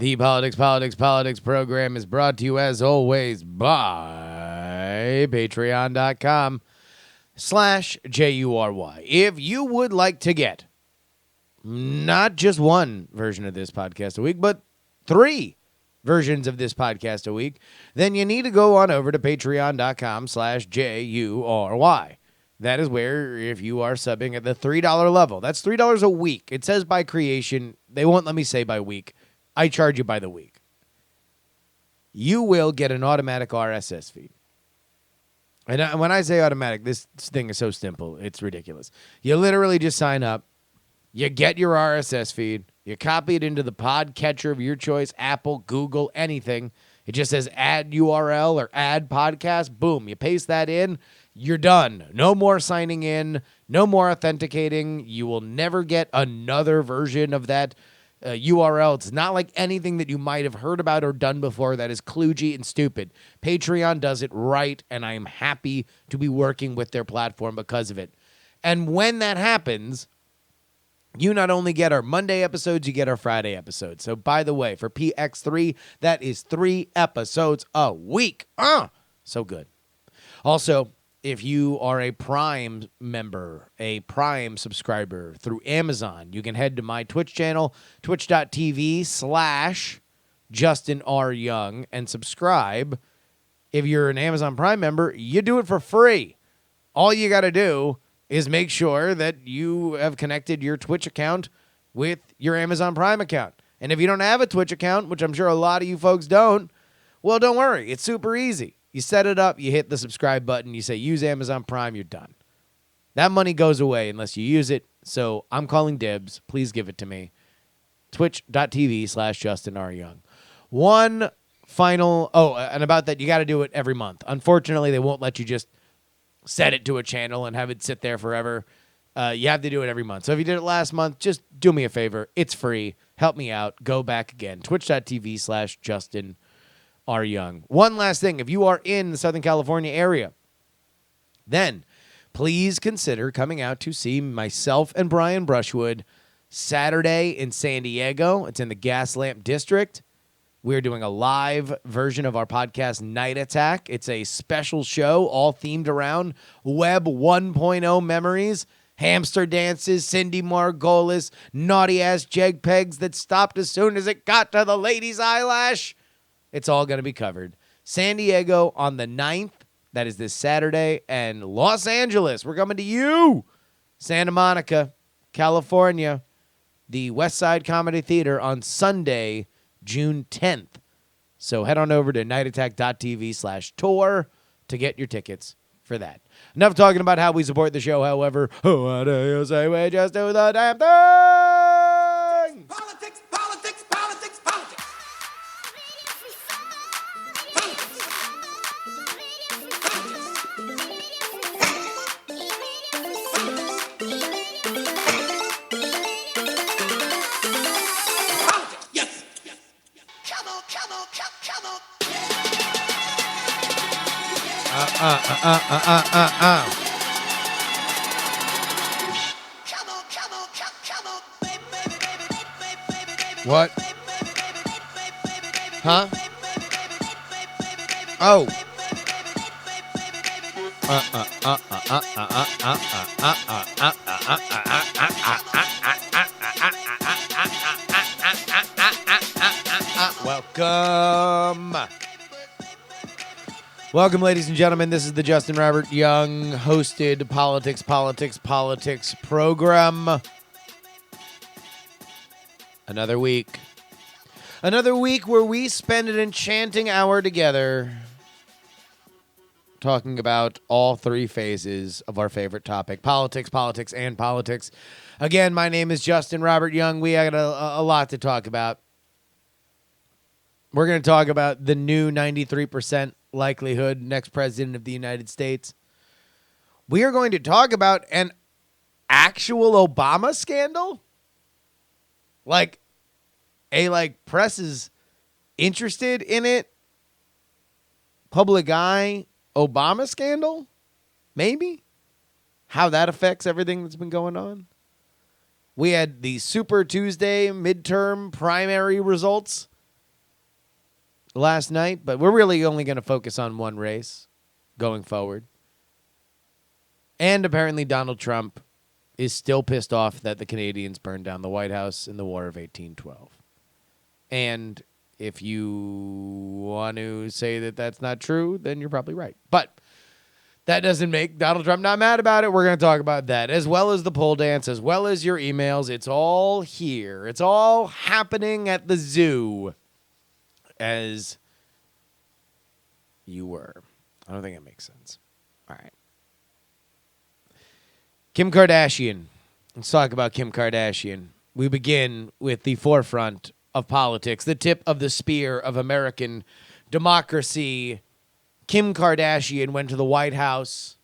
The Politics program is brought to you, as always, by patreon.com/JURY. If you would like to get not just one version of this podcast a week, but 3 versions of this podcast a week, then you need to go on over to patreon.com/JURY. That is where, if you are subbing at the $3 level, that's $3 a week. It says by creation. They won't let me say by week. I charge you by the week. You will get an automatic RSS feed. And when I say automatic, this thing is so simple, it's ridiculous. You literally just sign up. You get your RSS feed. You copy it into the podcatcher of your choice, Apple, Google, anything. It just says add URL or add podcast. Boom. You paste that in. You're done. No more signing in. No more authenticating. You will never get another version of that URL. It's not like anything that you might have heard about or done before that is kludgy and stupid. Patreon does it right, and I am happy to be working with their platform because of it. And when that happens, you not only get our Monday episodes, you get our Friday episodes. So, by the way, for PX3, that is 3 episodes a week. So good. Also, if you are a Prime member, a Prime subscriber through Amazon, you can head to my Twitch channel, twitch.tv/Justin R. Young, and subscribe. If you're an Amazon Prime member, you do it for free. All you got to do is make sure that you have connected your Twitch account with your Amazon Prime account. And if you don't have a Twitch account, which I'm sure a lot of you folks don't, well, don't worry. It's super easy. You set it up, you hit the subscribe button, you say use Amazon Prime, you're done. That money goes away unless you use it, so I'm calling dibs. Please give it to me. Twitch.tv/Justin R. Young. One final, and about that, you got to do it every month. Unfortunately, they won't let you just set it to a channel and have it sit there forever. You have to do it every month. So if you did it last month, just do me a favor. It's free. Help me out. Go back again. Twitch.tv/Justin R. Young. One last thing. If you are in the Southern California area, then please consider coming out to see myself and Brian Brushwood Saturday in San Diego. It's in the Gaslamp District. We're doing a live version of our podcast, Night Attack. It's a special show all themed around Web 1.0 memories, hamster dances, Cindy Margolis, naughty-ass JPEGs that stopped as soon as it got to the lady's eyelash. It's all going to be covered. San Diego on the 9th. That is this Saturday. And Los Angeles. We're coming to you. Santa Monica, California. The West Side Comedy Theater on Sunday, June 10th. So head on over to nightattack.tv/tour to get your tickets for that. Enough talking about how we support the show, however. What do you say we just do the damn thing? Politics, politics, politics, politics. Yes. Come on, come on, come on. Come on, come on, come on. What? Huh? Oh. Welcome, ladies and gentlemen. This is the Justin Robert Young hosted Politics program. Another week. Another week where we spend an enchanting hour together talking about all 3 phases of our favorite topic, politics, and politics. Again, my name is Justin Robert Young. We got a lot to talk about. We're going to talk about the new 93% likelihood next president of the United States. We are going to talk about an actual Obama scandal. Like press is interested in it. Public eye Obama scandal? Maybe. How that affects everything that's been going on. We had the Super Tuesday midterm primary results last night, but we're really only going to focus on one race going forward. And apparently Donald Trump is still pissed off that the Canadians burned down the White House in the War of 1812. And if you want to say that that's not true, then you're probably right. But that doesn't make Donald Trump not mad about it. We're going to talk about that, as well as the pole dance, as well as your emails. It's all here. It's all happening at the zoo, as you were. I don't think it makes sense. All right. Kim Kardashian. Let's talk about Kim Kardashian. We begin with the forefront of politics, the tip of the spear of American democracy. Kim Kardashian went to the White House.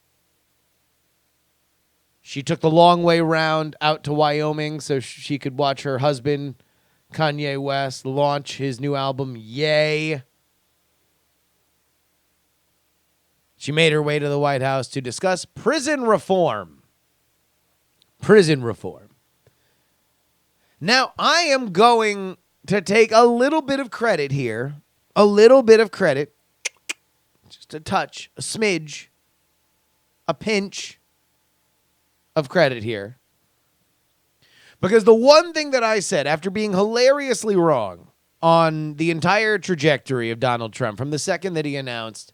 She took the long way round out to Wyoming so she could watch her husband, Kanye West, launch his new album, Yay. She made her way to the White House to discuss prison reform. Prison reform. Now, I am going to take a little bit of credit here. A little bit of credit. Just a touch, a smidge, a pinch of credit here. Because the one thing that I said after being hilariously wrong on the entire trajectory of Donald Trump from the second that he announced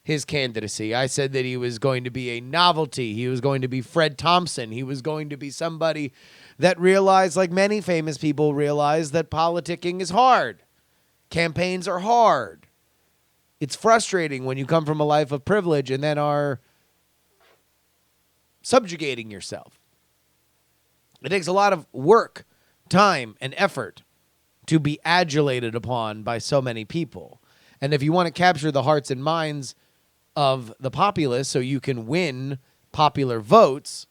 his candidacy, I said that he was going to be a novelty. He was going to be Fred Thompson. He was going to be somebody that realized, like many famous people realize, that politicking is hard. Campaigns are hard. It's frustrating when you come from a life of privilege and then are subjugating yourself. It takes a lot of work, time, and effort to be adulated upon by so many people. And if you want to capture the hearts and minds of the populace so you can win popular votes,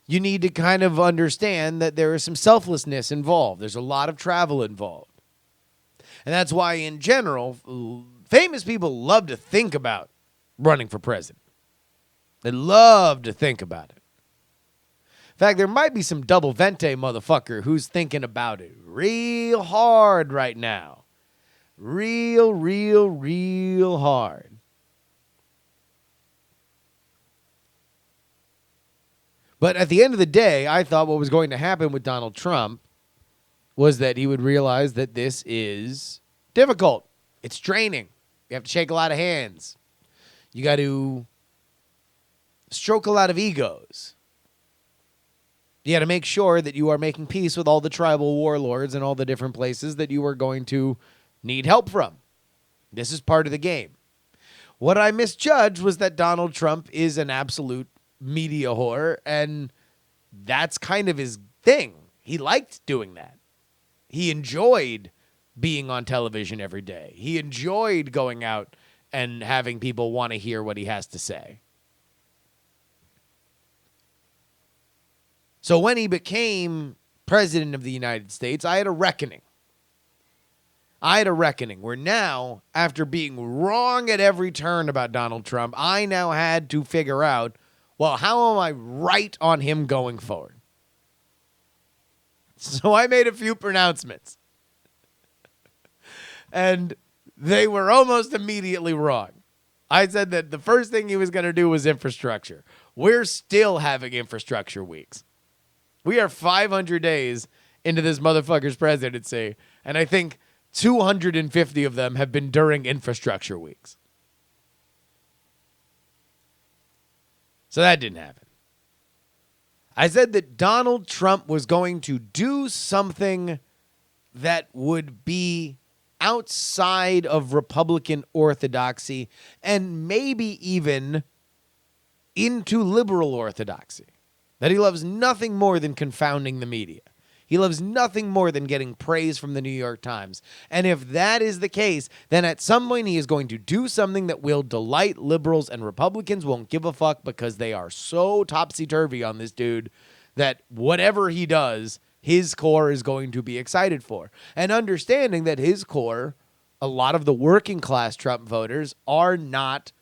you need to kind of understand that there is some selflessness involved. There's a lot of travel involved. And that's why, in general, famous people love to think about running for president. They love to think about it. In fact, there might be some double vente motherfucker who's thinking about it real hard right now. Real hard. But at the end of the day, I thought what was going to happen with Donald Trump was that he would realize that this is difficult. It's draining. You have to shake a lot of hands. You got to stroke a lot of egos. You got to make sure that you are making peace with all the tribal warlords and all the different places that you are going to need help from. This is part of the game. What I misjudged was that Donald Trump is an absolute media whore, and that's kind of his thing. He liked doing that. He enjoyed being on television every day. He enjoyed going out and having people want to hear what he has to say. So when he became president of the United States, I had a reckoning. Where now, after being wrong at every turn about Donald Trump, I now had to figure out, well, how am I right on him going forward? So I made a few pronouncements. And they were almost immediately wrong. I said that the first thing he was going to do was infrastructure. We're still having infrastructure weeks. We are 500 days into this motherfucker's presidency, and I think 250 of them have been during infrastructure weeks. So that didn't happen. I said that Donald Trump was going to do something that would be outside of Republican orthodoxy and maybe even into liberal orthodoxy. That he loves nothing more than confounding the media. He loves nothing more than getting praise from the New York Times. And if that is the case, then at some point he is going to do something that will delight liberals, and Republicans won't give a fuck because they are so topsy-turvy on this dude that whatever he does, his core is going to be excited for. And understanding that his core, a lot of the working class Trump voters, are not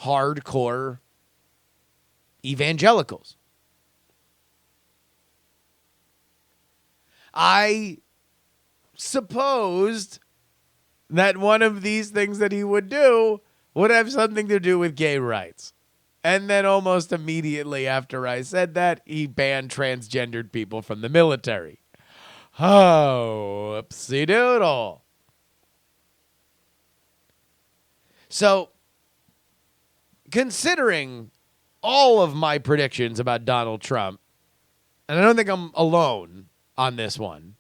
hardcore evangelicals. I supposed that one of these things that he would do would have something to do with gay rights. And then almost immediately after I said that, he banned transgendered people from the military. Oh, oopsie doodle. So, considering all of my predictions about Donald Trump, and I don't think I'm alone on this one,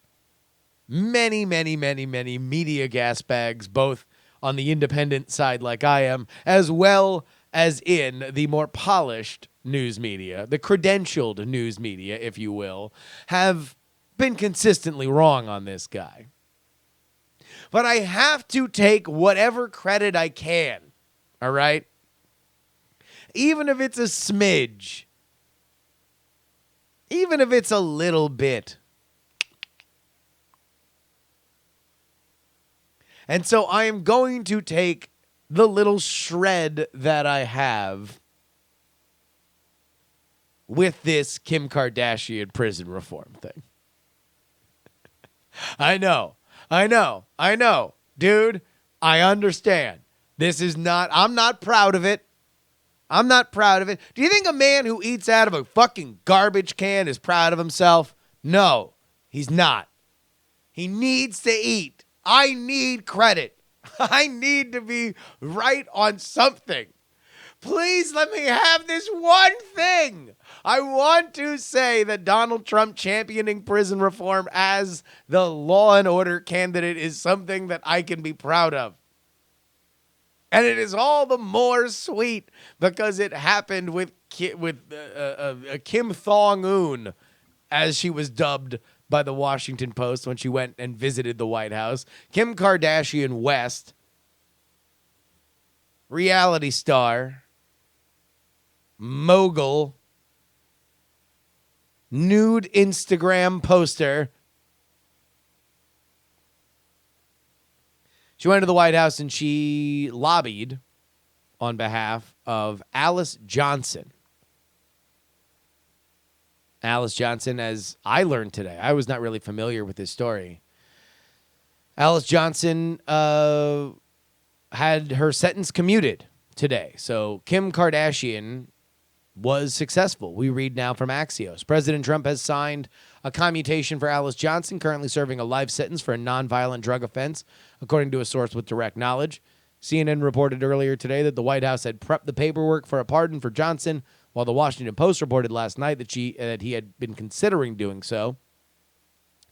many media gas bags, both on the independent side like I am, as well as in the more polished news media, the credentialed news media, if you will, have been consistently wrong on this guy. But I have to take whatever credit I can, all right? Even if it's a smidge, even if it's a little bit. And so I am going to take the little shred that I have with this Kim Kardashian prison reform thing. I know. Dude, I understand. This is not, I'm not proud of it. Do you think a man who eats out of a fucking garbage can is proud of himself? No, he's not. He needs to eat. I need credit. I need to be right on something. Please let me have this one thing. I want to say that Donald Trump championing prison reform as the law and order candidate is something that I can be proud of. And it is all the more sweet because it happened with Kim Thong-un, as she was dubbed by the Washington Post when she went and visited the White House. Kim Kardashian West, reality star, mogul, nude Instagram poster. She went to the White House and she lobbied on behalf of Alice Johnson. Alice Johnson, as I learned today, I was not really familiar with this story. Alice Johnson had her sentence commuted today. So Kim Kardashian was successful. We read now from Axios. President Trump has signed a commutation for Alice Johnson, currently serving a life sentence for a nonviolent drug offense, according to a source with direct knowledge. CNN reported earlier today that the White House had prepped the paperwork for a pardon for Johnson, while the Washington Post reported last night that he had been considering doing so.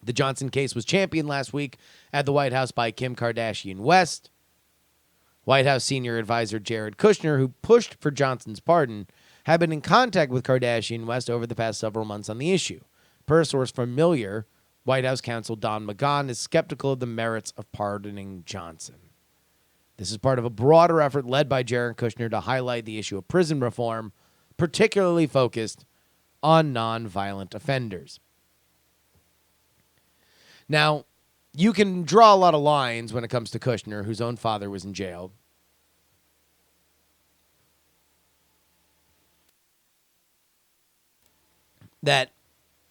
The Johnson case was championed last week at the White House by Kim Kardashian West. White House senior advisor Jared Kushner, who pushed for Johnson's pardon, had been in contact with Kardashian West over the past several months on the issue. Per a source familiar, White House counsel Don McGahn is skeptical of the merits of pardoning Johnson. This is part of a broader effort led by Jared Kushner to highlight the issue of prison reform, particularly focused on nonviolent offenders. Now, you can draw a lot of lines when it comes to Kushner, whose own father was in jail. That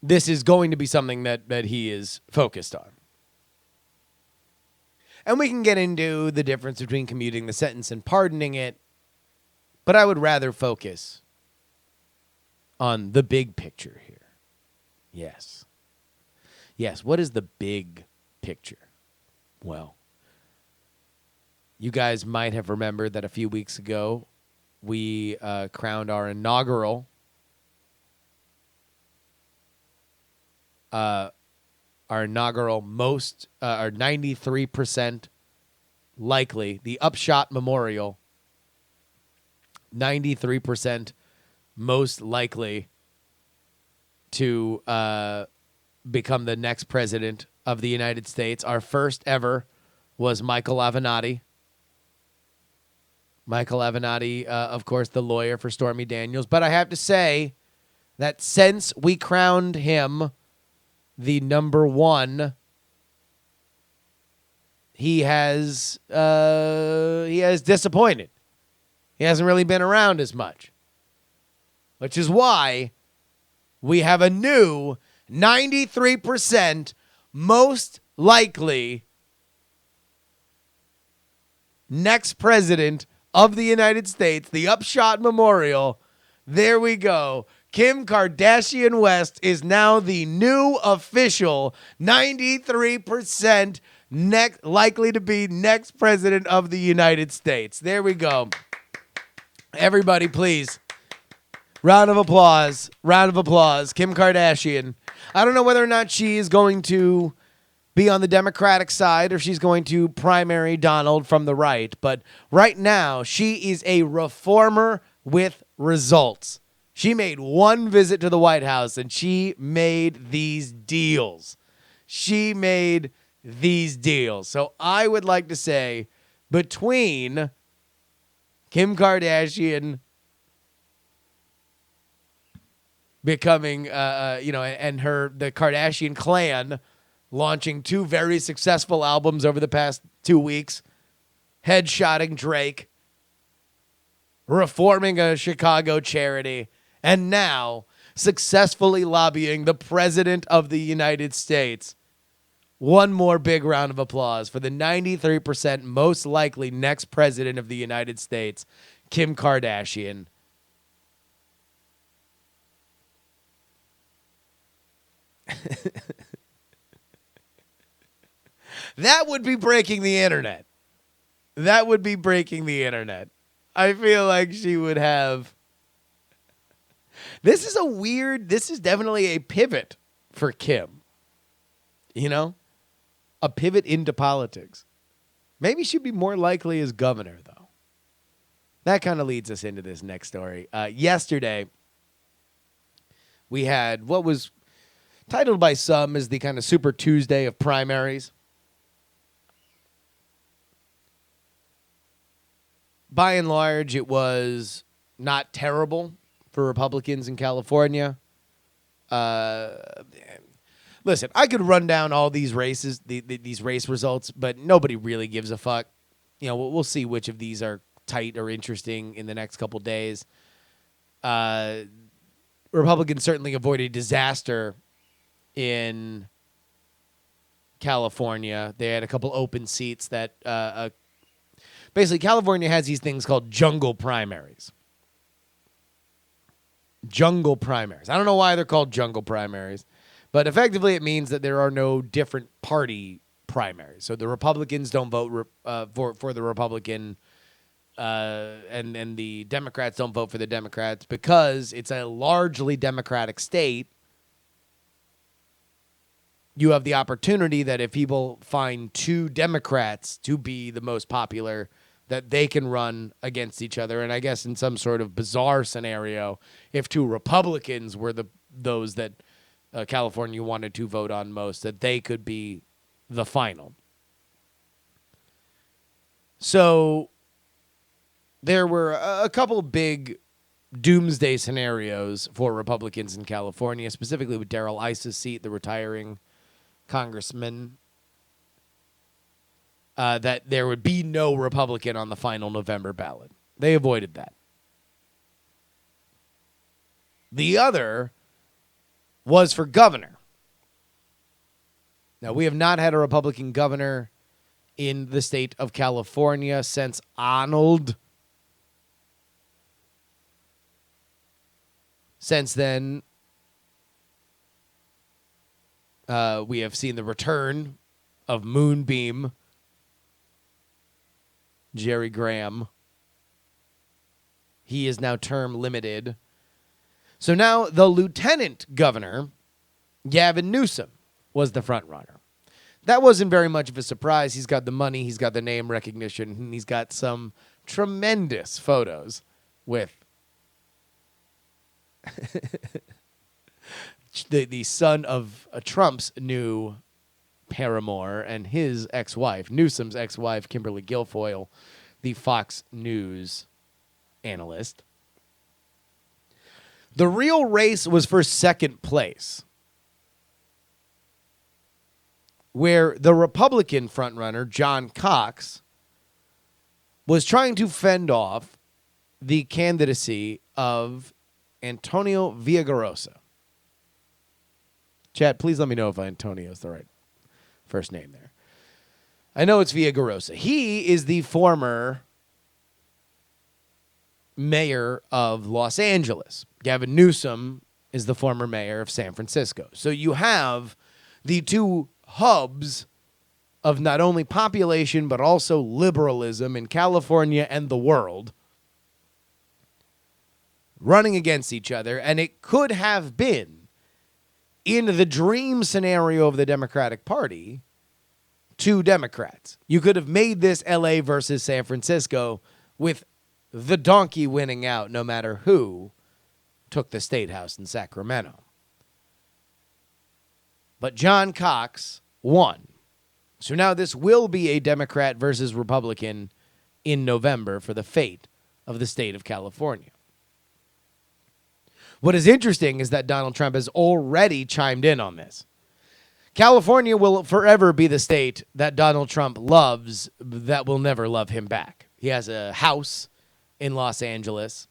this is going to be something that he is focused on. And we can get into the difference between commuting the sentence and pardoning it, but I would rather focus on the big picture here. Yes. Yes, what is the big picture? Well, you guys might have remembered that a few weeks ago, we crowned our inaugural our 93% likely, the Upshot Memorial, 93% most likely to become the next president of the United States. Our first ever was Michael Avenatti. Michael Avenatti, of course, the lawyer for Stormy Daniels. But I have to say that since we crowned him the number one, he has disappointed. He hasn't really been around as much, which is why we have a new 93% most likely next president of the United States, the Upshot Memorial. There we go. Kim Kardashian West is now the new official 93% likely to be next president of the United States. There we go. Everybody, please. Round of applause. Round of applause. Kim Kardashian. I don't know whether or not she is going to be on the Democratic side or she's going to primary Donald from the right. But right now, she is a reformer with results. She made one visit to the White House and she made these deals. She made these deals. So I would like to say between Kim Kardashian becoming, and the Kardashian clan launching 2 very successful albums over the past 2 weeks, headshotting Drake, reforming a Chicago charity, and now successfully lobbying the President of the United States. One more big round of applause for the 93% most likely next president of the United States, Kim Kardashian. That would be breaking the internet. That would be breaking the internet. I feel like she would have. This is definitely a pivot for Kim. You know? A pivot into politics. Maybe she'd be more likely as governor, though. That kind of leads us into this next story. Yesterday, we had what was titled by some as the kind of Super Tuesday of primaries. By and large, it was not terrible for Republicans in California. Listen, I could run down all these races, these race results, but nobody really gives a fuck. You know, we'll see which of these are tight or interesting in the next couple days. Republicans certainly avoided disaster in California. They had a couple open seats that basically California has these things called jungle primaries. Jungle primaries. I don't know why they're called jungle primaries, but effectively it means that there are no different party primaries. So the Republicans don't vote for the Republican, and the Democrats don't vote for the Democrats because it's a largely Democratic state. You have the opportunity that if people find 2 Democrats to be the most popular, that they can run against each other. And I guess in some sort of bizarre scenario, if 2 Republicans were those that California wanted to vote on most, that they could be the final. So there were a couple big doomsday scenarios for Republicans in California, specifically with Darrell Iss's seat, the retiring congressman, that there would be no Republican on the final November ballot. They avoided that. The other was for governor. Now, we have not had a Republican governor in the state of California since Arnold. Since then, we have seen the return of Moonbeam Jerry Graham. He is now term limited. So now the lieutenant governor, Gavin Newsom, was the front runner. That wasn't very much of a surprise. He's got the money, he's got the name recognition, and he's got some tremendous photos with the son of Trump's new paramour and his ex-wife, Newsom's ex-wife, Kimberly Guilfoyle, the Fox News analyst. The real race was for second place, where the Republican frontrunner, John Cox, was trying to fend off the candidacy of Antonio Villagrosa. Chad, please let me know if Antonio is the right first name there. I know it's Villagrosa. He is the former mayor of Los Angeles. Gavin Newsom is the former mayor of San Francisco. So you have the two hubs of not only population but also liberalism in California and the world running against each other, and it could have been, in the dream scenario of the Democratic Party, two Democrats. You could have made this LA versus San Francisco with the donkey winning out no matter who took the state house in Sacramento. But John Cox won. So now this will be a Democrat versus Republican in November for the fate of the state of California. What is interesting is that Donald Trump has already chimed in on this. California will forever be the state that Donald Trump loves that will never love him back. He has a house in Los Angeles.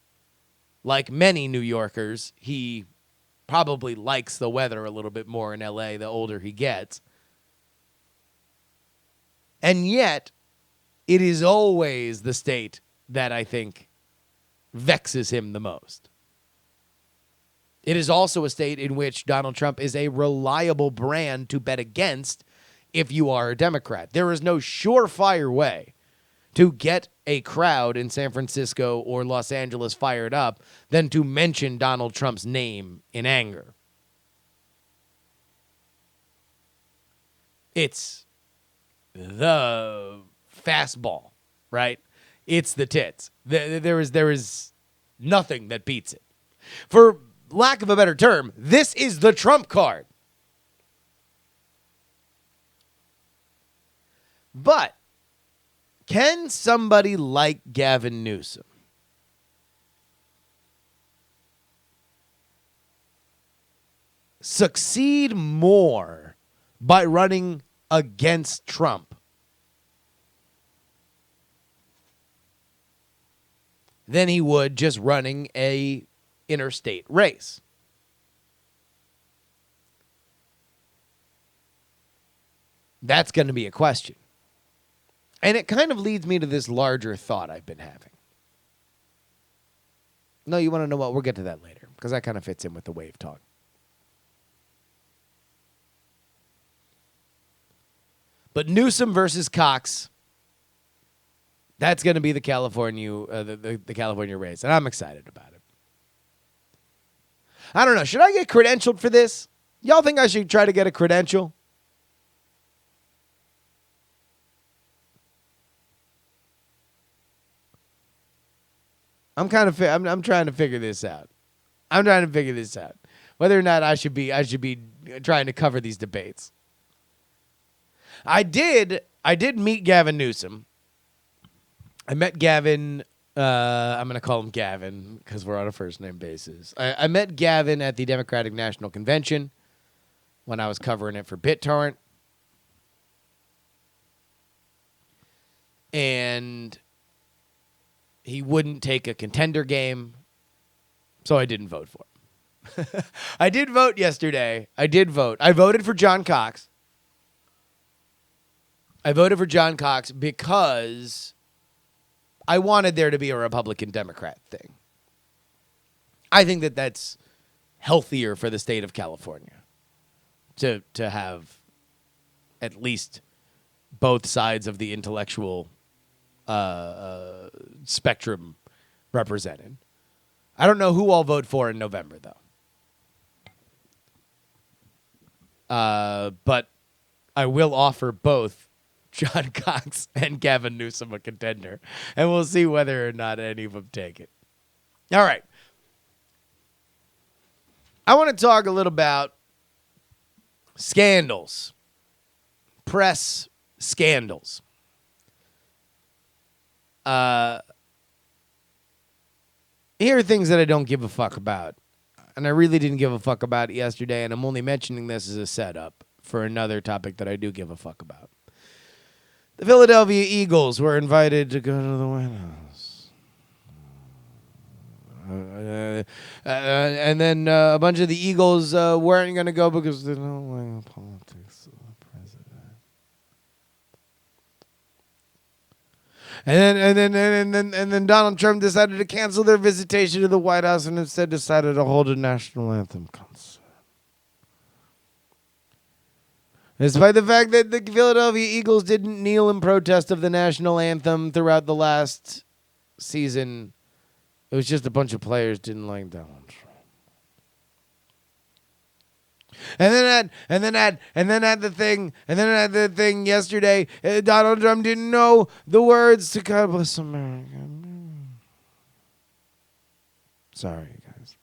Like many New Yorkers, he probably likes the weather a little bit more in LA the older he gets. And yet, it is always the state that I think vexes him the most. It is also a state in which Donald Trump is a reliable brand to bet against if you are a Democrat. There is no surefire way to get a crowd in San Francisco or Los Angeles fired up than to mention Donald Trump's name in anger. It's the fastball, right? It's the tits. There is nothing that beats it. For lack of a better term, this is the Trump card. But can somebody like Gavin Newsom succeed more by running against Trump than he would just running a interstate race? That's going to be a question. And it kind of leads me to this larger thought I've been having. No, you want to know what? We'll get to that later, because that kind of fits in with the wave talk. But Newsom versus Cox, that's going to be the California race, and I'm excited about it. I don't know. Should I get credentialed for this? Y'all think I should try to get a credential? I'm trying to figure this out. Whether or not I should be trying to cover these debates. I did meet Gavin Newsom. I met Gavin. I'm going to call him Gavin because we're on a first name basis. I met Gavin at the Democratic National Convention when I was covering it for BitTorrent. And he wouldn't take a contender game, so I didn't vote for him. I did vote yesterday. I voted for John Cox. I voted for John Cox because I wanted there to be a Republican-Democrat thing. I think that that's healthier for the state of California to have at least both sides of the intellectual spectrum represented. I don't know who I'll vote for in November, though. But I will offer both John Cox and Gavin Newsom a contender, and we'll see whether or not any of them take it. All right. I want to talk a little about scandals, press scandals. Here are things that I don't give a fuck about, and I really didn't give a fuck about it yesterday, and I'm only mentioning this as a setup for another topic that I do give a fuck about. The Philadelphia Eagles were invited to go to the White House. And then a bunch of the Eagles weren't going to go because they don't like the politics of the president. And then Donald Trump decided to cancel their visitation to the White House and instead decided to hold a national anthem concert. Despite the fact that the Philadelphia Eagles didn't kneel in protest of the national anthem throughout the last season, it was just a bunch of players didn't like Donald Trump. And then at the thing yesterday, Donald Trump didn't know the words to God Bless America. Sorry, guys.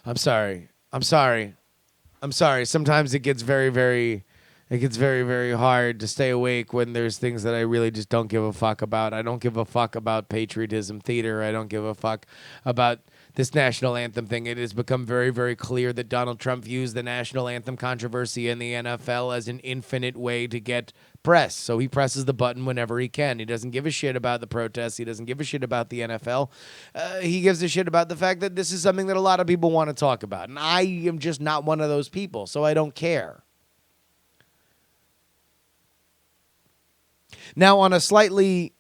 I'm sorry. Sometimes it gets very hard to stay awake when there's things that I really just don't give a fuck about. I don't give a fuck about patriotism theater. I don't give a fuck about this national anthem thing. It has become very clear that Donald Trump views the national anthem controversy in the NFL as an infinite way to get press. So he presses the button whenever he can. He doesn't give a shit about the protests. He doesn't give a shit about the NFL. He gives a shit about the fact that this is something that a lot of people want to talk about. And I am just not one of those people, so I don't care. Now, on a slightly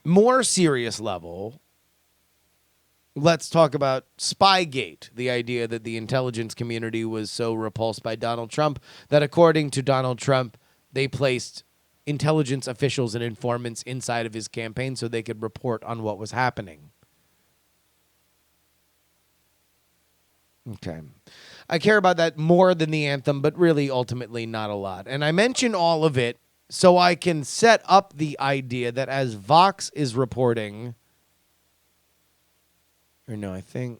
more serious level, let's talk about Spygate, the idea that the intelligence community was so repulsed by Donald Trump that, according to Donald Trump, they placed intelligence officials and informants inside of his campaign so they could report on what was happening. Okay. I care about that more than the anthem, but really ultimately not a lot. And I mention all of it so I can set up the idea that as Vox is reporting, or no, I think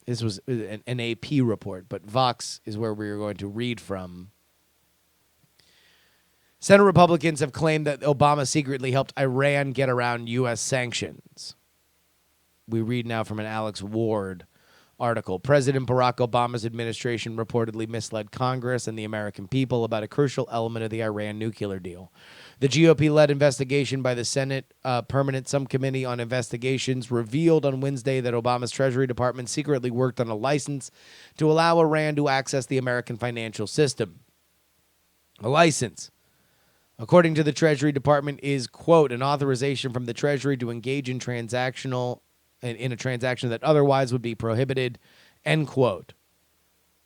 this was an AP report, but Vox is where we are going to read from. Senate Republicans have claimed that Obama secretly helped Iran get around U.S. sanctions. We read now from an Alex Ward article. President Barack Obama's administration reportedly misled Congress and the American people about a crucial element of the Iran nuclear deal. The GOP-led investigation by the Senate Permanent Subcommittee on Investigations revealed on Wednesday that Obama's Treasury Department secretly worked on a license to allow Iran to access the American financial system. A license, according to the Treasury Department, is, quote, an authorization from the Treasury to engage in in a transaction that otherwise would be prohibited, end quote.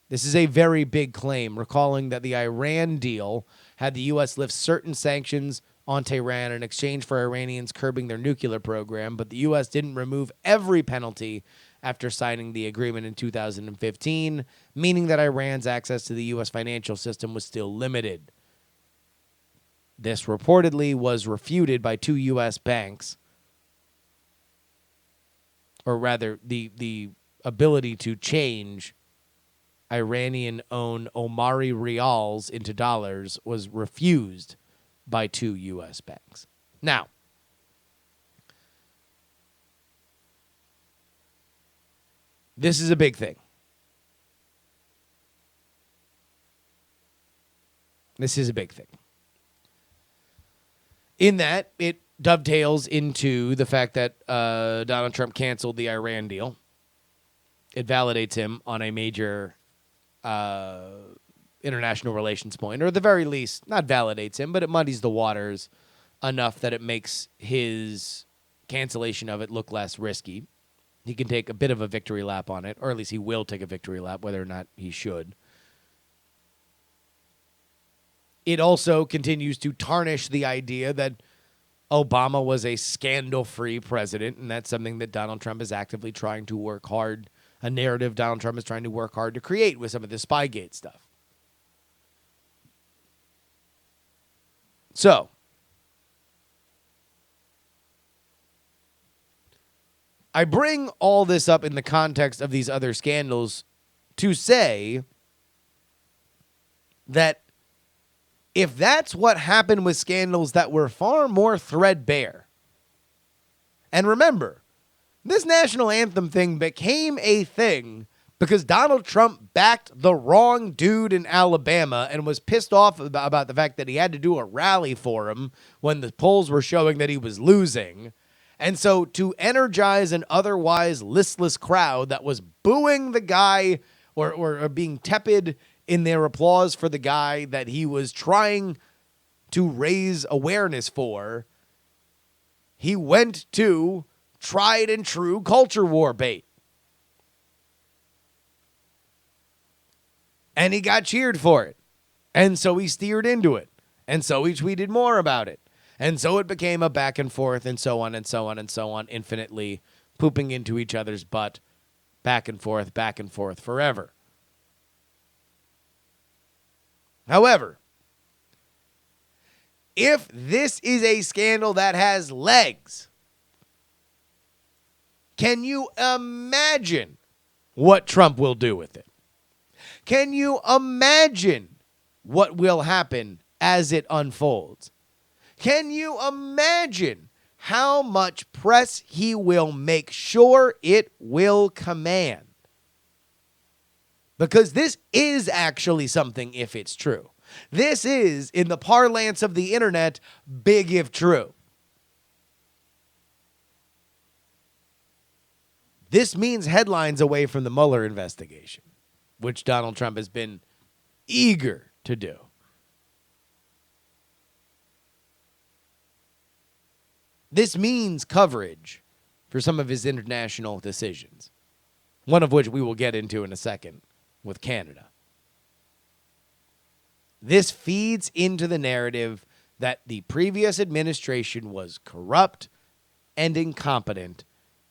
This is a very big claim, recalling that the Iran deal had the U.S. lift certain sanctions on Tehran in exchange for Iranians curbing their nuclear program, but the U.S. didn't remove every penalty after signing the agreement in 2015, meaning that Iran's access to the U.S. financial system was still limited. This reportedly was refuted by two U.S. banks, or rather, the ability to change Iranian-owned Omari Rials into dollars was refused by two U.S. banks. Now, this is a big thing. This is a big thing. In that, it dovetails into the fact that Donald Trump canceled the Iran deal. It validates him on a major international relations point, or at the very least, not validates him, but it muddies the waters enough that it makes his cancellation of it look less risky. He can take a bit of a victory lap on it, or at least he will take a victory lap, whether or not he should. It also continues to tarnish the idea that Obama was a scandal-free president, and that's something that Donald Trump is actively trying to work hard, a narrative Donald Trump is trying to work hard to create with some of this Spygate stuff. So, I bring all this up in the context of these other scandals to say that if that's what happened with scandals that were far more threadbare, and remember, this national anthem thing became a thing because Donald Trump backed the wrong dude in Alabama and was pissed off about the fact that he had to do a rally for him when the polls were showing that he was losing. And so to energize an otherwise listless crowd that was booing the guy or being tepid in their applause for the guy that he was trying to raise awareness for, he went to tried and true culture war bait. And he got cheered for it. And so he steered into it. And so he tweeted more about it. And so it became a back and forth and so on and so on and so on, infinitely pooping into each other's butt, back and forth forever. However, if this is a scandal that has legs, can you imagine what Trump will do with it? Can you imagine what will happen as it unfolds? Can you imagine how much press he will make sure it will command? Because this is actually something if it's true. This is, in the parlance of the internet, big if true. This means headlines away from the Mueller investigation, which Donald Trump has been eager to do. This means coverage for some of his international decisions, one of which we will get into in a second with Canada. This feeds into the narrative that the previous administration was corrupt and incompetent,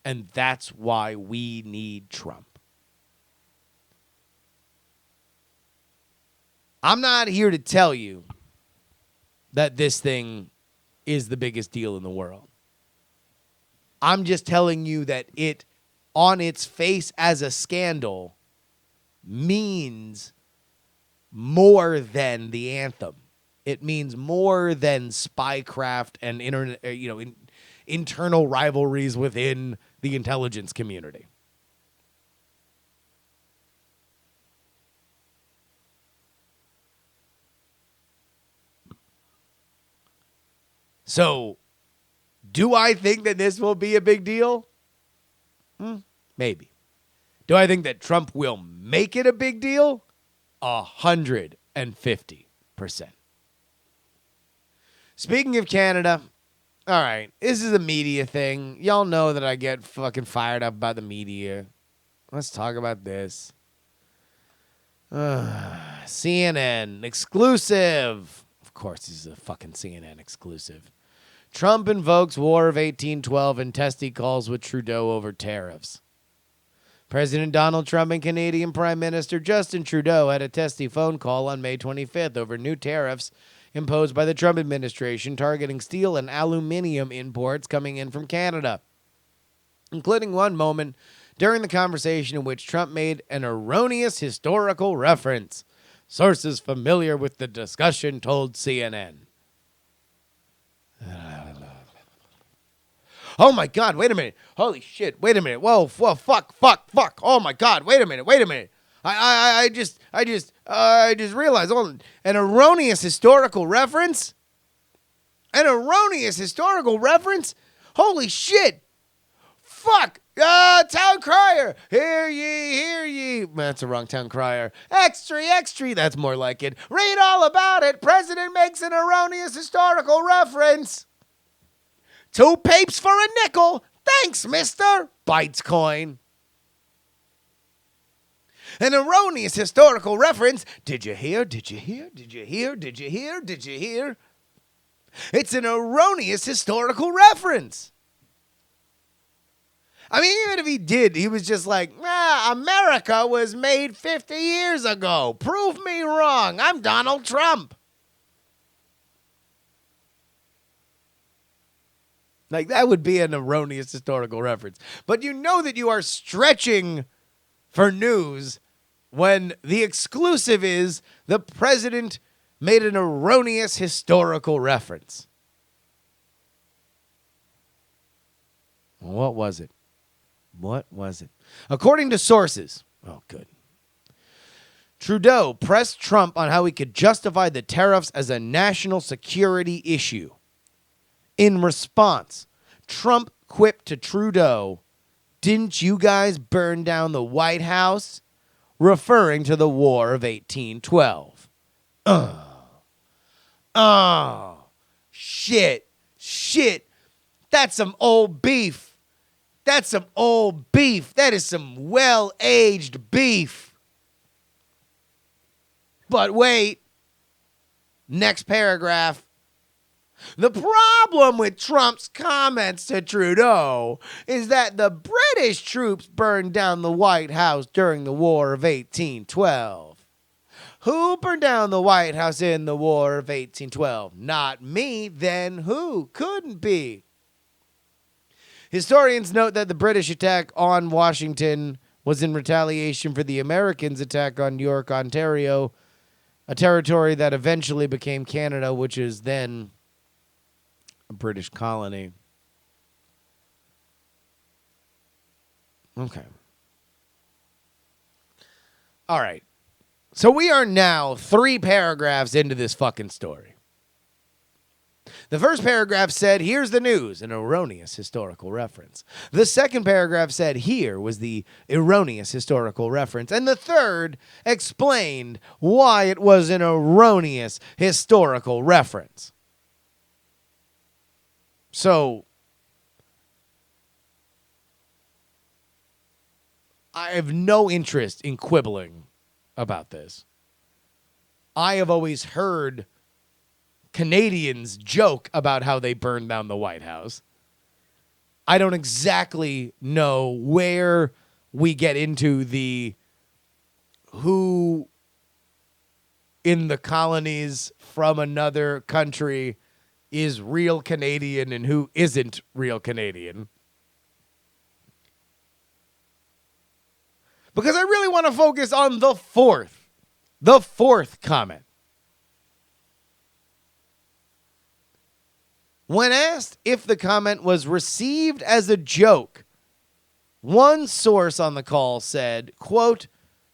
and that's why we need Trump. I'm not here to tell you that this thing is the biggest deal in the world. I'm just telling you that it, on its face as a scandal, means more than the anthem. It means more than spycraft and internal rivalries within the intelligence community. So, do I think that this will be a big deal? Maybe. Do I think that Trump will make it a big deal? 150%. Speaking of Canada, all right, this is a media thing. Y'all know that I get fucking fired up about the media. Let's talk about this. CNN exclusive. Of course, this is a fucking CNN exclusive. Trump invokes War of 1812 and testy calls with Trudeau over tariffs. President Donald Trump and Canadian Prime Minister Justin Trudeau had a testy phone call on May 25th over new tariffs imposed by the Trump administration targeting steel and aluminum imports coming in from Canada, including one moment during the conversation in which Trump made an erroneous historical reference. Sources familiar with the discussion told CNN. Oh my God, wait a minute. Holy shit, wait a minute. Whoa, fuck. Oh my God, wait a minute. I just realized, an erroneous historical reference? An erroneous historical reference? Holy shit. Fuck. Town crier. Hear ye. That's the wrong town crier. X3. That's more like it. Read all about it. President makes an erroneous historical reference. 2 papes for a nickel. Thanks, mister. Bites coin. An erroneous historical reference. Did you hear? It's an erroneous historical reference. I mean, even if he did, he was just like, America was made 50 years ago. Prove me wrong. I'm Donald Trump. Like, that would be an erroneous historical reference. But you know that you are stretching for news when the exclusive is the president made an erroneous historical reference. What was it? According to sources, Trudeau pressed Trump on how he could justify the tariffs as a national security issue. In response, Trump quipped to Trudeau, "Didn't you guys burn down the White House?" referring to the War of 1812. Shit. That's some old beef. That is some well-aged beef. But wait. Next paragraph. The problem with Trump's comments to Trudeau is that the British troops burned down the White House during the War of 1812. Who burned down the White House in the War of 1812? Not me. Then who? Couldn't be. Historians note that the British attack on Washington was in retaliation for the Americans' attack on York, Ontario, a territory that eventually became Canada, which is then a British colony. Okay. All right. So we are now 3 paragraphs into this fucking story. The first paragraph said, here's the news, an erroneous historical reference. The second paragraph said, here was the erroneous historical reference. And the third explained why it was an erroneous historical reference. So, I have no interest in quibbling about this. I have always heard Canadians joke about how they burned down the White House. I don't exactly know where we get into the who in the colonies from another country is real Canadian and who isn't real Canadian. Because I really want to focus on the fourth comment. When asked if the comment was received as a joke, one source on the call said, quote,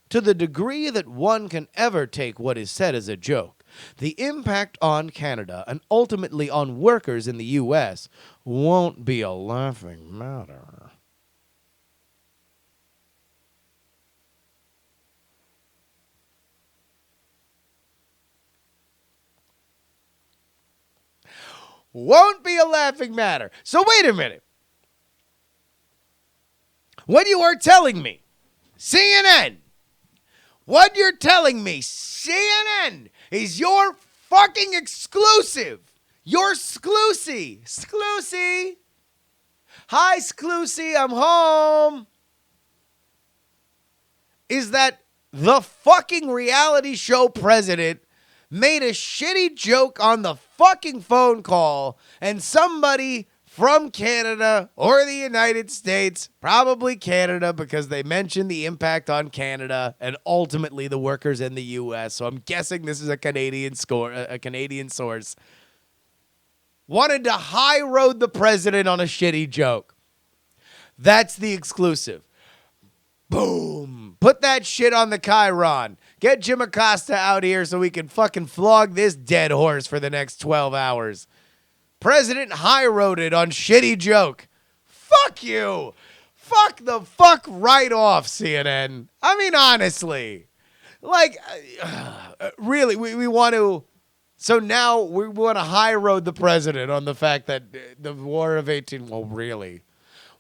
to the degree that one can ever take what is said as a joke, the impact on Canada and ultimately on workers in the U.S. won't be a laughing matter. Won't be a laughing matter. So wait a minute. What you are telling me, CNN, what you're telling me, CNN, is your fucking exclusive. Your Sclusy. Sclusy. Hi, Sclusy, I'm home. Is that the fucking reality show president made a shitty joke on the fucking phone call, and somebody from Canada or the United States, probably Canada because they mentioned the impact on Canada and ultimately the workers in the U.S. So I'm guessing this is a Canadian source. Wanted to high road the president on a shitty joke. That's the exclusive. Boom. Put that shit on the Chiron. Get Jim Acosta out here so we can fucking flog this dead horse for the next 12 hours. President high-roaded on shitty joke. Fuck you. Fuck the fuck right off, CNN. I mean, honestly. Like, really, we want to... So now we want to high-road the president on the fact that the War of 18... Well, really...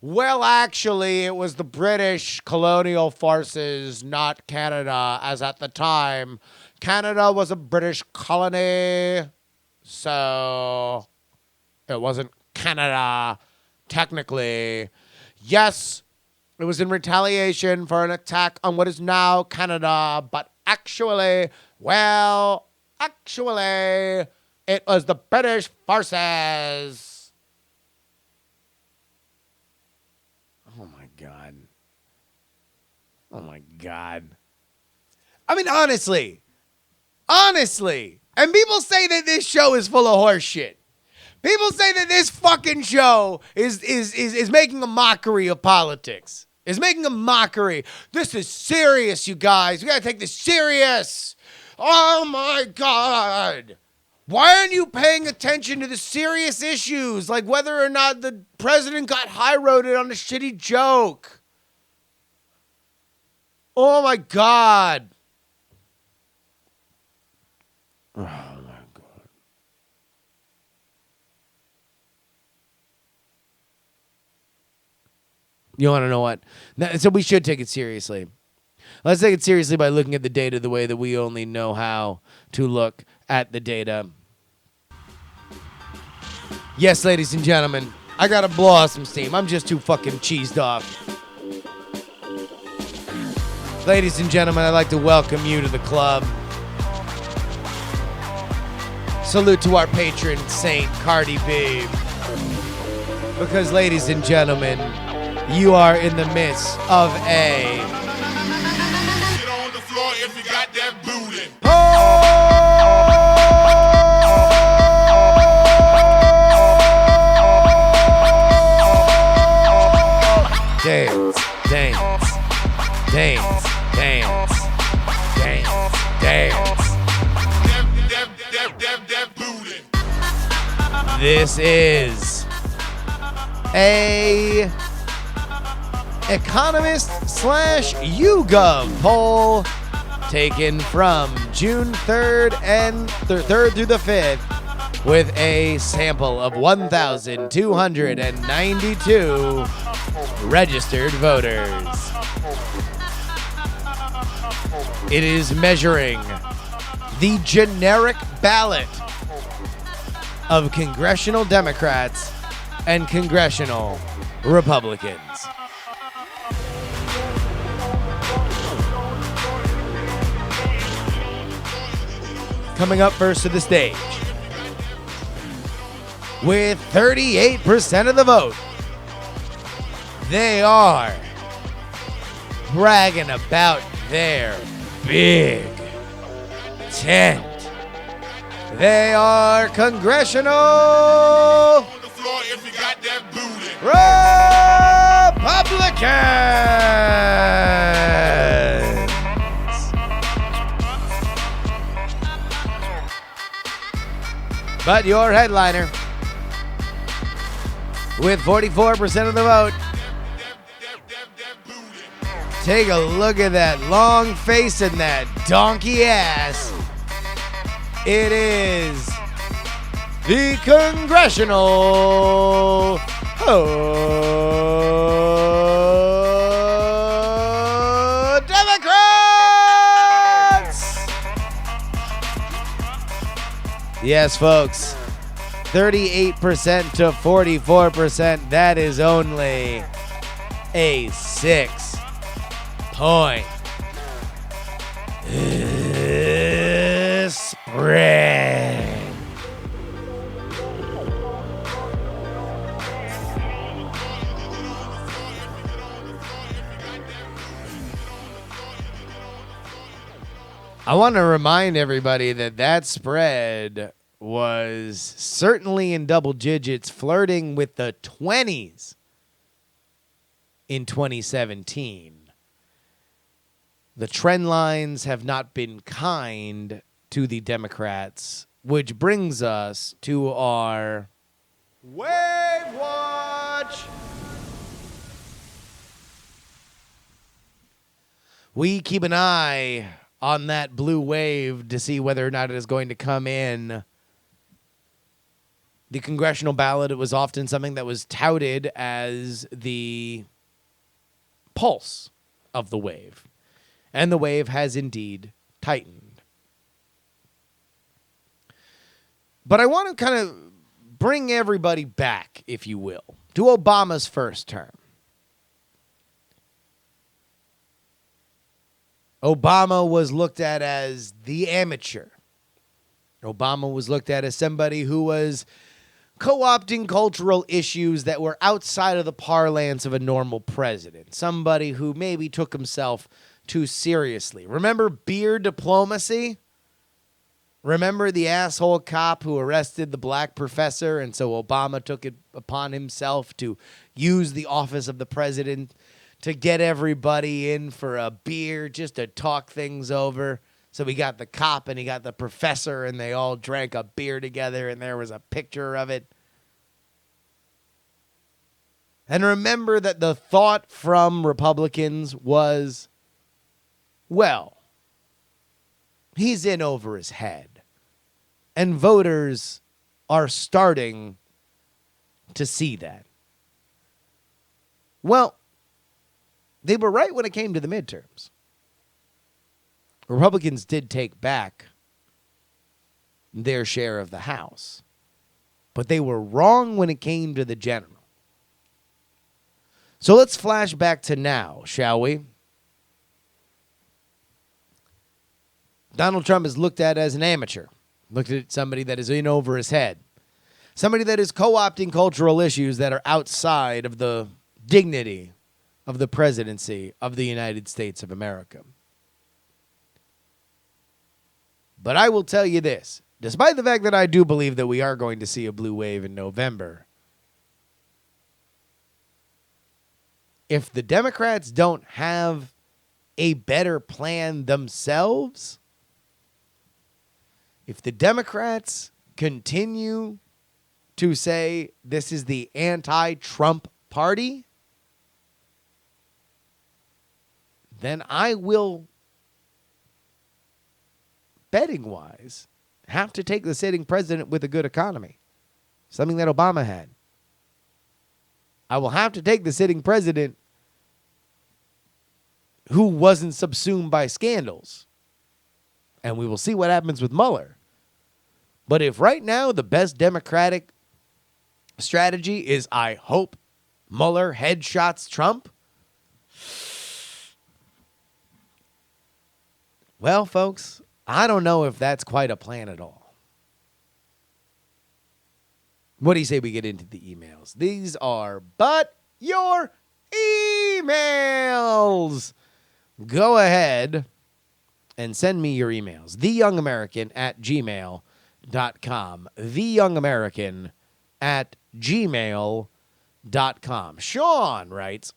Well, actually, it was the British colonial forces, not Canada, as at the time, Canada was a British colony, so it wasn't Canada, technically. Yes, it was in retaliation for an attack on what is now Canada, but actually, it was the British forces. Oh, my God. I mean, honestly. And people say that this show is full of horse shit. People say that this fucking show is making a mockery of politics. Is making a mockery. This is serious, you guys. We got to take this serious. Oh, my God. Why aren't you paying attention to the serious issues, like whether or not the president got high-roaded on a shitty joke? Oh, my God. Oh, my God. You want to know what? So we should take it seriously. Let's take it seriously by looking at the data the way that we only know how to look at the data. Yes, ladies and gentlemen, I gotta blow off some steam. I'm just too fucking cheesed off. Ladies and gentlemen, I'd like to welcome you to the club. Salute to our patron saint, Cardi B. Because, ladies and gentlemen, you are in the midst of a... Get on the floor if you got that booty. Dance, dance, dance, dance, dance, dance. That booty. This is a Economist /YouGov poll taken from June 3rd and 3rd through the 5th with a sample of 1,292 registered voters. It is measuring the generic ballot of congressional Democrats and congressional Republicans. Coming up first to the stage, with 38% of the vote, they are bragging about their big tent. They are congressional On the floor if you got that booty. Republicans. But your headliner, with 44% of the vote, take a look at that long face and that donkey ass. It is the Congressional Democrats. Yes, folks. 38% to 44%. That is only a 6-point spread. I want to remind everybody that that spread was certainly in double digits, flirting with the 20s in 2017. The trend lines have not been kind to the Democrats, which brings us to our Wave Watch. We keep an eye on that blue wave to see whether or not it is going to come in. The congressional ballot, it was often something that was touted as the pulse of the wave. And the wave has indeed tightened. But I want to kind of bring everybody back, if you will, to Obama's first term. Obama was looked at as the amateur. Obama was looked at as somebody who was co-opting cultural issues that were outside of the parlance of a normal president. Somebody who maybe took himself too seriously. Remember beer diplomacy? Remember the asshole cop who arrested the black professor, and so Obama took it upon himself to use the office of the president to get everybody in for a beer just to talk things over. So he got the cop and he got the professor, and they all drank a beer together, and there was a picture of it. And remember that the thought from Republicans was, well, he's in over his head. And voters are starting to see that. Well, they were right when it came to the midterms. Republicans did take back their share of the House, but they were wrong when it came to the general. So let's flash back to now, shall we? Donald Trump is looked at as an amateur, looked at somebody that is in over his head, somebody that is co-opting cultural issues that are outside of the dignity of the presidency of the United States of America. But I will tell you this, despite the fact that I do believe that we are going to see a blue wave in November, if the Democrats don't have a better plan themselves, if the Democrats continue to say this is the anti-Trump party, then I will, betting-wise, have to take the sitting president with a good economy, something that Obama had. I will have to take the sitting president who wasn't subsumed by scandals. And we will see what happens with Mueller. But if right now the best Democratic strategy is I hope Mueller headshots Trump, well, folks, I don't know if that's quite a plan at all. What do you say we get into the emails? These are but your emails. Go ahead and send me your emails. TheYoungAmerican@gmail.com. TheYoungAmerican@gmail.com. Sean writes,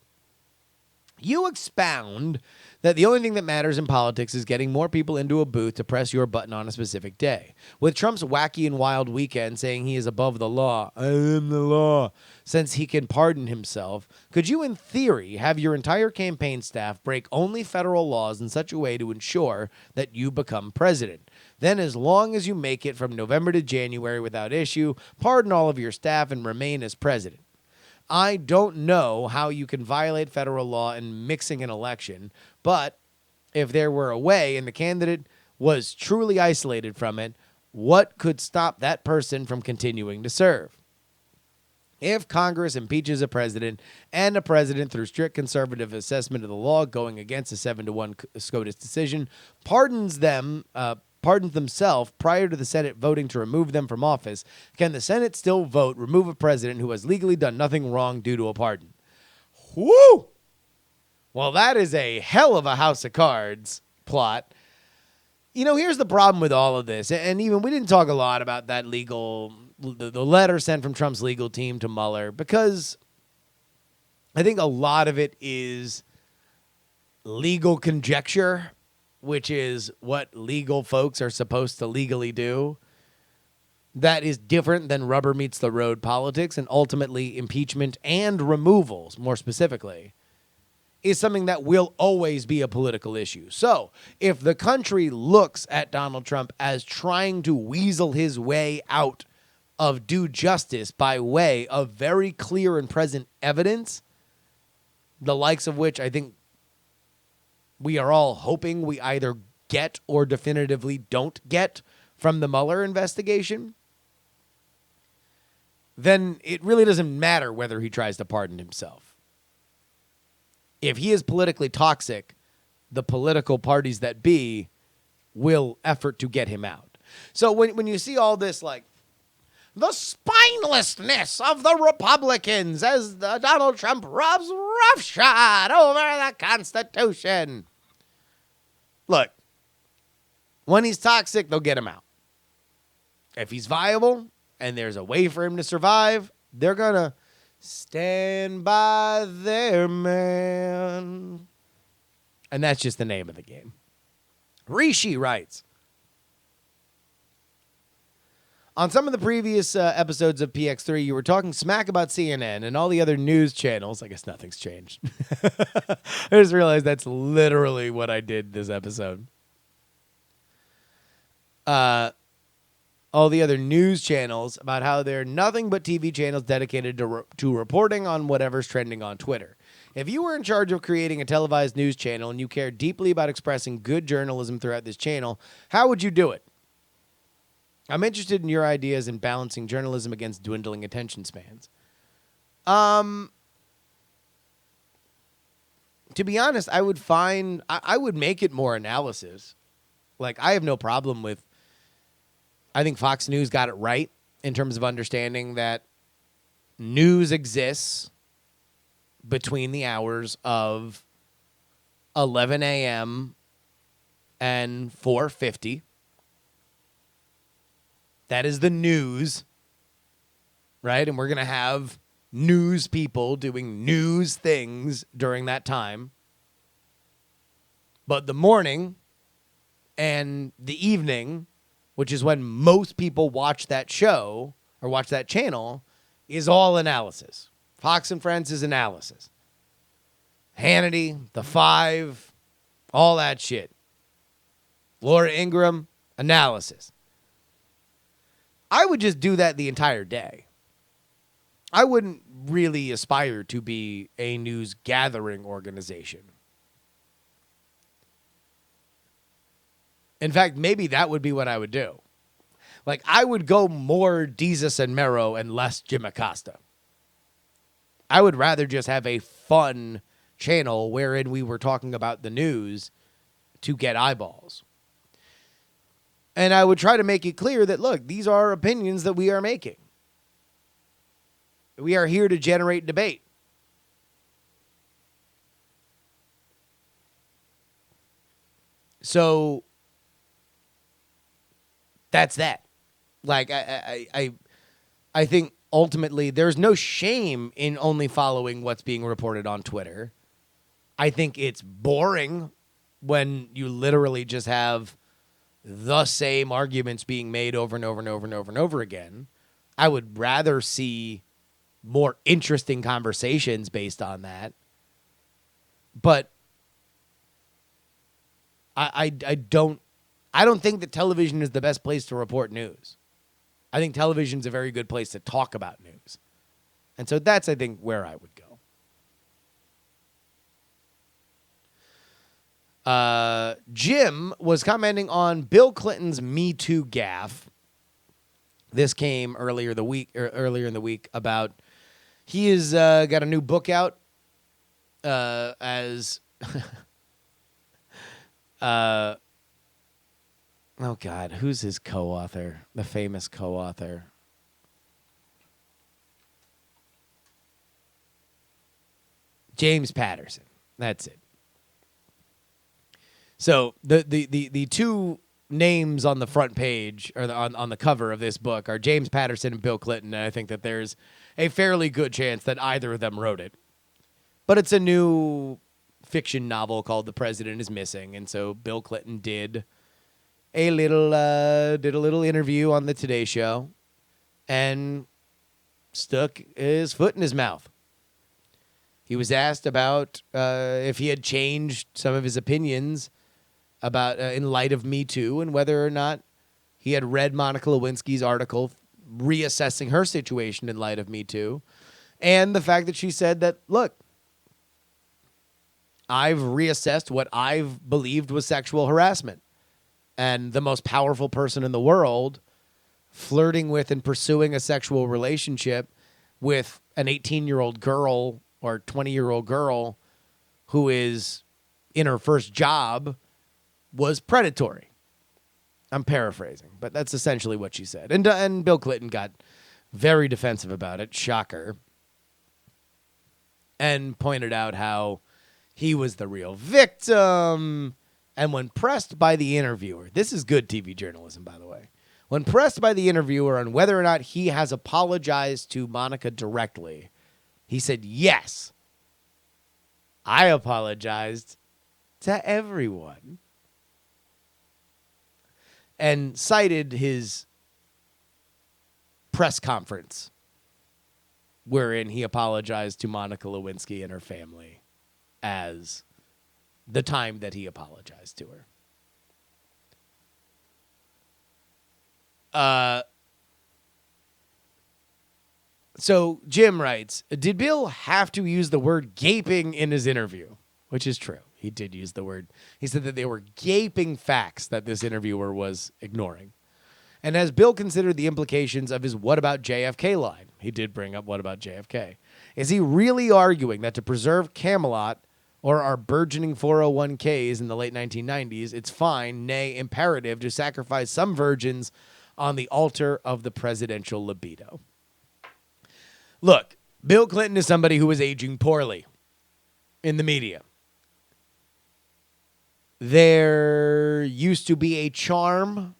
you expound that the only thing that matters in politics is getting more people into a booth to press your button on a specific day. With Trump's wacky and wild weekend saying he is above the law, I am the law, since he can pardon himself, could you in theory have your entire campaign staff break only federal laws in such a way to ensure that you become president? Then as long as you make it from November to January without issue, pardon all of your staff and remain as president. I don't know how you can violate federal law in mixing an election, but if there were a way and the candidate was truly isolated from it, what could stop that person from continuing to serve? If Congress impeaches a president and a president through strict conservative assessment of the law going against a 7-1 SCOTUS decision, pardons themselves prior to the Senate voting to remove them from office, can the Senate still vote remove a president who has legally done nothing wrong due to a pardon? Woo! Well, that is a hell of a house of cards plot. You know, here's the problem with all of this, and even we didn't talk a lot about that the letter sent from Trump's legal team to Mueller, because I think a lot of it is legal conjecture, which is what legal folks are supposed to legally do. That is different than rubber meets the road politics, and ultimately impeachment and removals, more specifically, is something that will always be a political issue. So if the country looks at Donald Trump as trying to weasel his way out of due justice by way of very clear and present evidence, the likes of which I think we are all hoping we either get or definitively don't get from the Mueller investigation, then it really doesn't matter whether he tries to pardon himself. If he is politically toxic, the political parties that be will effort to get him out. So when you see all this, like, the spinelessness of the Republicans as Donald Trump rubs roughshod over the Constitution. Look, when he's toxic, they'll get him out. If he's viable and there's a way for him to survive, they're going to stand by their man. And that's just the name of the game. Rishi writes, on some of the previous episodes of PX3, you were talking smack about CNN and all the other news channels. I guess nothing's changed. I just realized that's literally what I did this episode. All the other news channels about how they're nothing but TV channels dedicated to reporting on whatever's trending on Twitter. If you were in charge of creating a televised news channel and you care deeply about expressing good journalism throughout this channel, how would you do it? I'm interested in your ideas in balancing journalism against dwindling attention spans. To be honest, I would make it more analysis. Like, I have no problem with, I think Fox News got it right in terms of understanding that news exists between the hours of 11 a.m. and 4:50. That is the news, right? And we're going to have news people doing news things during that time. But the morning and the evening, which is when most people watch that show or watch that channel, is all analysis. Fox and Friends is analysis. Hannity, The Five, all that shit. Laura Ingraham, analysis. I would just do that the entire day. I wouldn't really aspire to be a news gathering organization. In fact, maybe that would be what I would do. Like, I would go more Jesus and Mero and less Jim Acosta. I would rather just have a fun channel wherein we were talking about the news to get eyeballs. And I would try to make it clear that, look, these are opinions that we are making. We are here to generate debate. So that's that. Like, I think ultimately there's no shame in only following what's being reported on Twitter. I think it's boring when you literally just have the same arguments being made over and over and over and over and over again. I would rather see more interesting conversations based on that. But I don't think that television is the best place to report news. I think television is a very good place to talk about news. And so that's, I think, where I would go. Jim was commenting on Bill Clinton's Me Too gaffe. This came earlier in the week about he has got a new book out as oh God, who's his co-author? The famous co-author. James Patterson. That's it. So the two names on the front page or on the cover of this book are James Patterson and Bill Clinton, and I think that there's a fairly good chance that either of them wrote it. But it's a new fiction novel called The President is Missing, and so Bill Clinton did a little interview on the Today Show and stuck his foot in his mouth. He was asked about if he had changed some of his opinions about in light of Me Too and whether or not he had read Monica Lewinsky's article reassessing her situation in light of Me Too, and the fact that she said that, look, I've reassessed what I've believed was sexual harassment. And the most powerful person in the world flirting with and pursuing a sexual relationship with an 18-year-old girl or 20-year-old girl who is in her first job was predatory. I'm paraphrasing, but that's essentially what she said. And Bill Clinton got very defensive about it, shocker, and pointed out how he was the real victim. And when pressed by the interviewer, this is good TV journalism, by the way. When pressed by the interviewer on whether or not he has apologized to Monica directly, he said, yes, I apologized to everyone. And cited his press conference wherein he apologized to Monica Lewinsky and her family as the time that he apologized to her. So Jim writes, did Bill have to use the word gaping in his interview? Which is true. He did use the word. He said that they were gaping facts that this interviewer was ignoring. And has Bill considered the implications of his "what about JFK" line? He did bring up "what about JFK." Is he really arguing that to preserve Camelot or our burgeoning 401ks in the late 1990s, it's fine, nay, imperative to sacrifice some virgins on the altar of the presidential libido? Look, Bill Clinton is somebody who is aging poorly in the media. There used to be a charm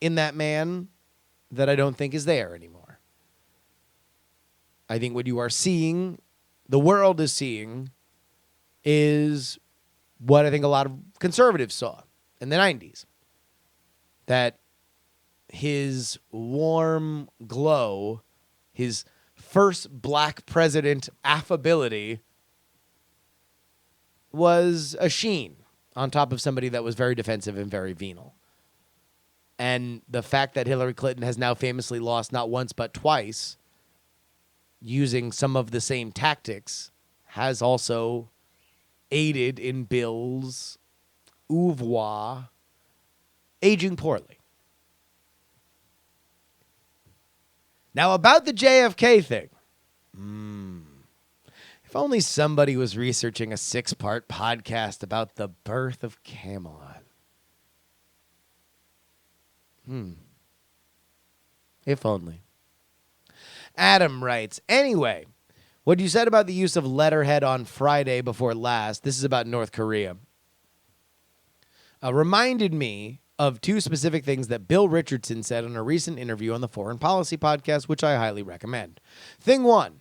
in that man that I don't think is there anymore. I think what you are seeing, the world is seeing, is what I think a lot of conservatives saw in the 90s. That his warm glow, his first black president affability was a sheen on top of somebody that was very defensive and very venal. And the fact that Hillary Clinton has now famously lost not once but twice using some of the same tactics has also aided in Bill's oeuvre aging poorly. Now, about the JFK thing. If only somebody was researching a 6-part podcast about the birth of Camelot. If only. Adam writes, anyway, what you said about the use of letterhead on Friday before last, this is about North Korea, reminded me of 2 specific things that Bill Richardson said in a recent interview on the Foreign Policy Podcast, which I highly recommend. Thing 1,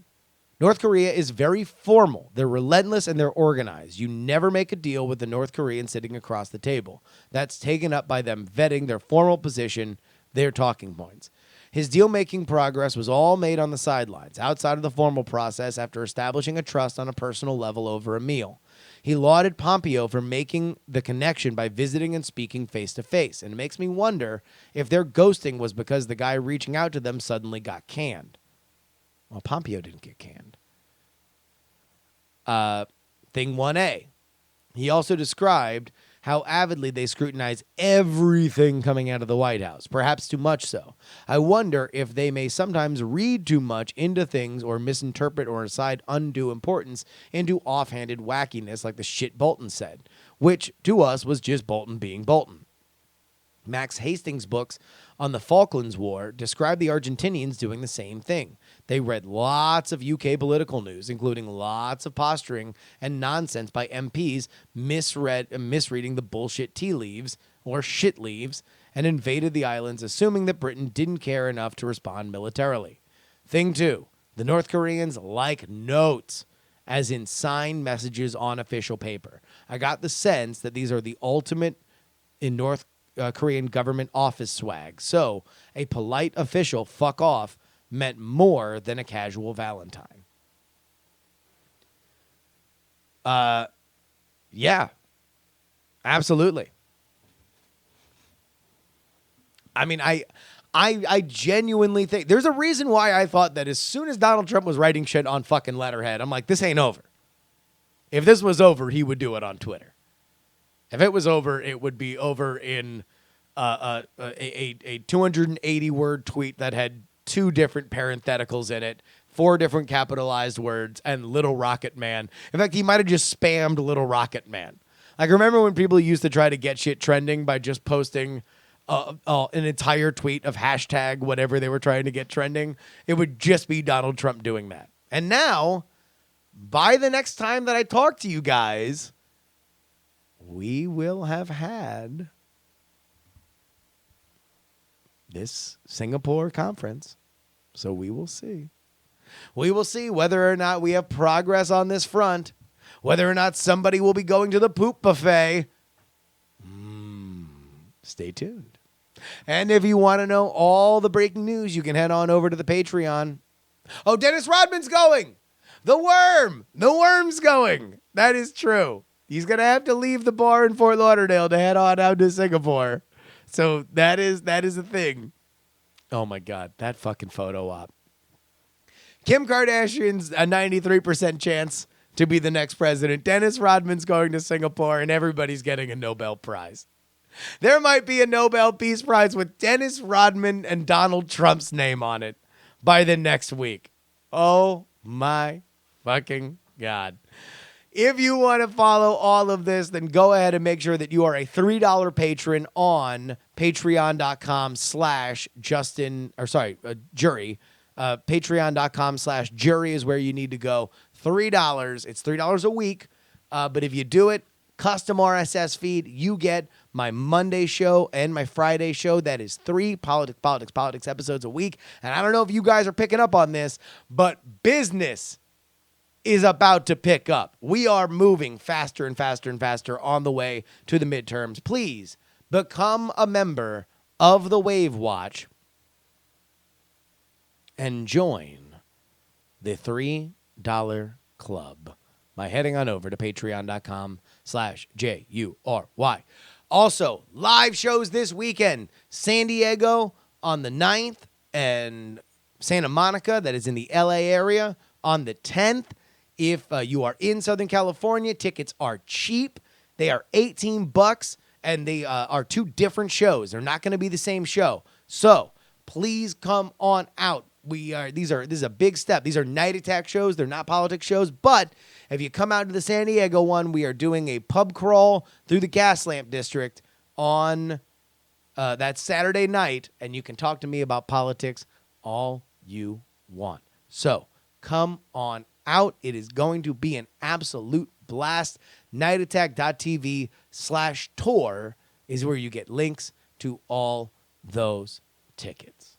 North Korea is very formal. They're relentless and they're organized. You never make a deal with the North Korean sitting across the table. That's taken up by them vetting their formal position, their talking points. His deal-making progress was all made on the sidelines, outside of the formal process after establishing a trust on a personal level over a meal. He lauded Pompeo for making the connection by visiting and speaking face-to-face, and it makes me wonder if their ghosting was because the guy reaching out to them suddenly got canned. Well, Pompeo didn't get canned. Thing 1A. He also described how avidly they scrutinize everything coming out of the White House, perhaps too much so. I wonder if they may sometimes read too much into things or misinterpret or assign undue importance into offhanded wackiness like the shit Bolton said, which to us was just Bolton being Bolton. Max Hastings' books on the Falklands War describe the Argentinians doing the same thing. They read lots of UK political news, including lots of posturing and nonsense by MPs misreading the bullshit tea leaves or shit leaves and invaded the islands, assuming that Britain didn't care enough to respond militarily. Thing 2, the North Koreans like notes, as in signed messages on official paper. I got the sense that these are the ultimate in North Korean government office swag. So a polite official fuck off meant more than a casual Valentine. Yeah, absolutely. I mean, I genuinely think there's a reason why I thought that as soon as Donald Trump was writing shit on fucking letterhead, I'm like, this ain't over. If this was over, he would do it on Twitter. If it was over, it would be over in a 280-word tweet that had 2 different parentheticals in it, 4 different capitalized words, and Little Rocket Man. In fact, he might have just spammed Little Rocket Man. Like, remember when people used to try to get shit trending by just posting an entire tweet of hashtag whatever they were trying to get trending? It would just be Donald Trump doing that. And now, by the next time that I talk to you guys, we will have had this Singapore conference. So we will see. We will see whether or not we have progress on this front, whether or not somebody will be going to the poop buffet. Stay tuned. And if you want to know all the breaking news, you can head on over to the Patreon. Oh, Dennis Rodman's going. The worm's going. That is true. He's going to have to leave the bar in Fort Lauderdale to head on out to Singapore. So that is a thing. Oh, my God. That fucking photo op. Kim Kardashian's a 93% chance to be the next president. Dennis Rodman's going to Singapore, and everybody's getting a Nobel Prize. There might be a Nobel Peace Prize with Dennis Rodman and Donald Trump's name on it by the next week. Oh, my fucking God. If you want to follow all of this, then go ahead and make sure that you are a $3 patron on patreon.com/Jury. Patreon.com/Jury is where you need to go. $3. It's $3 a week. But if you do it, custom RSS feed, you get my Monday show and my Friday show. That is 3 Politics episodes a week. And I don't know if you guys are picking up on this, but business is about to pick up. We are moving faster and faster and faster on the way to the midterms. Please become a member of the Wave Watch and join the $3 club by heading on over to patreon.com/JURY. Also, live shows this weekend. San Diego on the 9th and Santa Monica, that is in the LA area, on the 10th. If you are in Southern California, tickets are cheap. They are $18, and they are 2 different shows. They're not going to be the same show. So please come on out. This is a big step. These are night attack shows. They're not politics shows. But if you come out to the San Diego one, we are doing a pub crawl through the Gaslamp District on that Saturday night, and you can talk to me about politics all you want. So come on out. It is going to be an absolute blast. Nightattack.tv/tour is where you get links to all those tickets.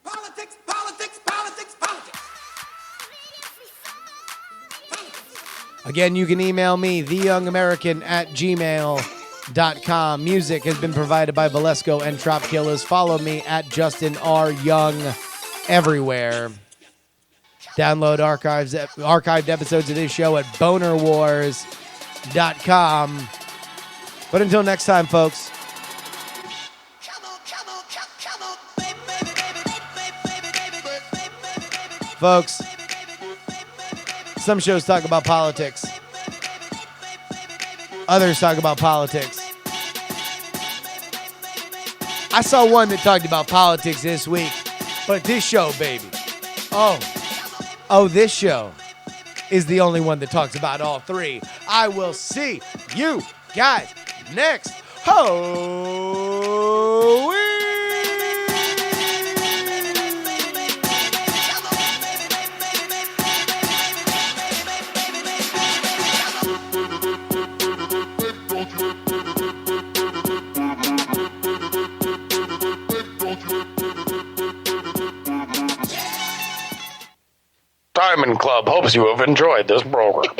Politics, politics, politics, politics. Again, you can email me, theyoungamerican@gmail.com. Music has been provided by Valesco and Trop Killers. Follow me at Justin R. Young everywhere. Download archived episodes of this show at bonerwars.com. But until next time, folks. Come on, come on, come on. Folks, some shows talk about politics. Others talk about politics. I saw one that talked about politics this week, but this show, baby. Oh, this show is the only one that talks about all 3. I will see you guys next. Ho! Diamond Club hopes you have enjoyed this program.